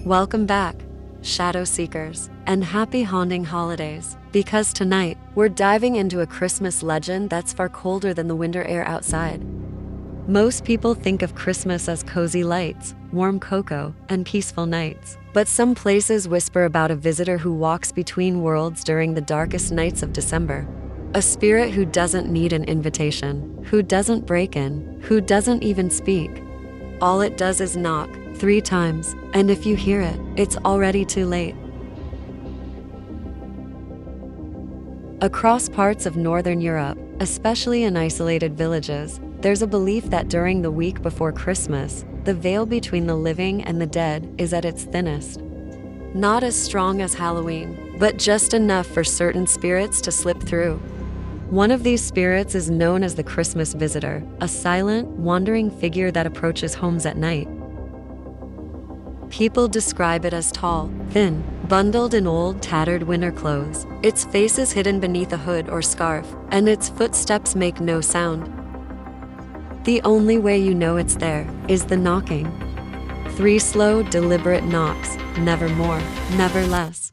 Welcome back, Shadow Seekers, and happy haunting holidays, because tonight, we're diving into a Christmas legend that's far colder than the winter air outside. Most people think of Christmas as cozy lights, warm cocoa, and peaceful nights. But some places whisper about a visitor who walks between worlds during the darkest nights of December. A spirit who doesn't need an invitation, who doesn't break in, who doesn't even speak. All it does is knock 3 times, and if you hear it, it's already too late. Across parts of Northern Europe, especially in isolated villages, there's a belief that during the week before Christmas, the veil between the living and the dead is at its thinnest. Not as strong as Halloween, but just enough for certain spirits to slip through. One of these spirits is known as the Christmas visitor, a silent, wandering figure that approaches homes at night. People describe it as tall, thin, bundled in old, tattered winter clothes. Its face is hidden beneath a hood or scarf, and its footsteps make no sound. The only way you know it's there is the knocking. 3 slow, deliberate knocks, never more, never less.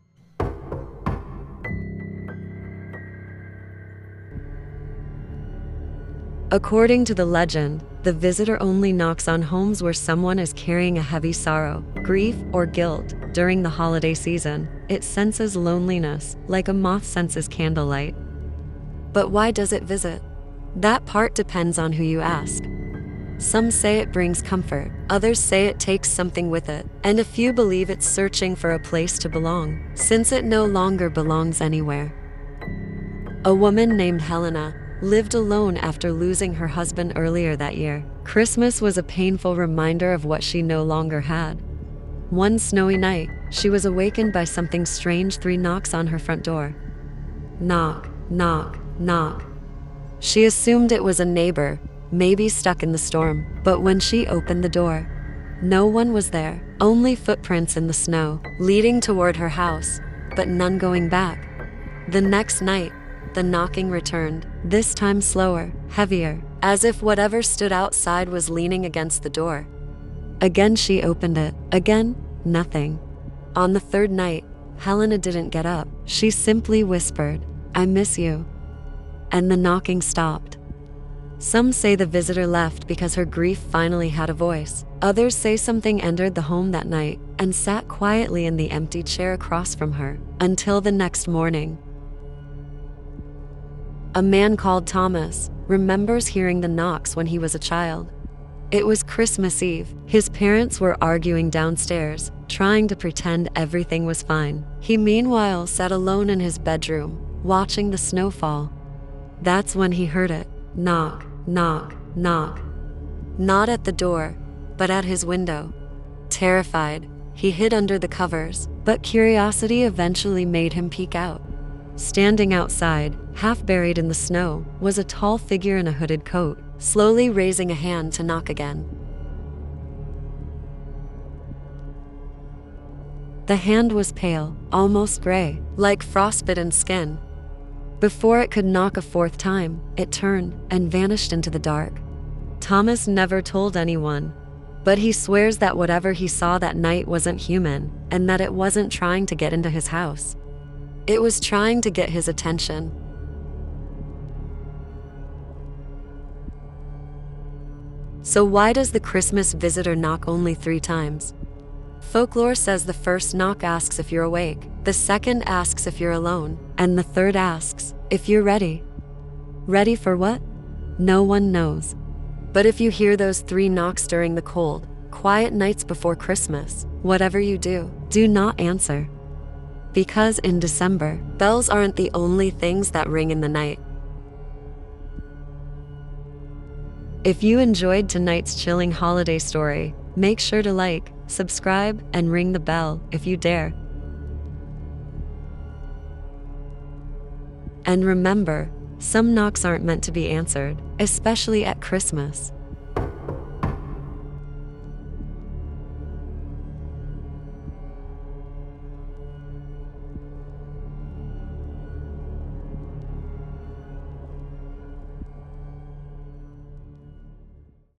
According to the legend, the visitor only knocks on homes where someone is carrying a heavy sorrow, grief, or guilt. During the holiday season, it senses loneliness, like a moth senses candlelight. But why does it visit? That part depends on who you ask. Some say it brings comfort, others say it takes something with it, and a few believe it's searching for a place to belong, since it no longer belongs anywhere. A woman named Helena lived alone after losing her husband earlier that year. Christmas was a painful reminder of what she no longer had. One snowy night, she was awakened by something strange. 3 knocks on her front door. Knock, knock, knock. She assumed it was a neighbor, maybe stuck in the storm, but when she opened the door, no one was there, only footprints in the snow, leading toward her house, but none going back. The next night, the knocking returned, this time slower, heavier, as if whatever stood outside was leaning against the door. Again she opened it, again, nothing. On the 3rd night, Helena didn't get up, she simply whispered, "I miss you." And the knocking stopped. Some say the visitor left because her grief finally had a voice. Others say something entered the home that night and sat quietly in the empty chair across from her until the next morning. A man called Thomas remembers hearing the knocks when he was a child. It was Christmas Eve. His parents were arguing downstairs, trying to pretend everything was fine. He meanwhile sat alone in his bedroom, watching the snow fall. That's when he heard it. Knock, knock, knock. Not at the door, but at his window. Terrified, he hid under the covers, but curiosity eventually made him peek out. Standing outside, half buried in the snow, was a tall figure in a hooded coat, slowly raising a hand to knock again. The hand was pale, almost gray, like frostbitten skin. Before it could knock a 4th time, it turned and vanished into the dark. Thomas never told anyone, but he swears that whatever he saw that night wasn't human, and that it wasn't trying to get into his house. It was trying to get his attention. So why does the Christmas visitor knock only 3 times? Folklore says the first knock asks if you're awake, the second asks if you're alone, and the third asks if you're ready. Ready for what? No one knows. But if you hear those 3 knocks during the cold, quiet nights before Christmas, whatever you do, do not answer. Because in December, bells aren't the only things that ring in the night. If you enjoyed tonight's chilling holiday story, make sure to like, subscribe, and ring the bell if you dare. And remember, some knocks aren't meant to be answered, especially at Christmas.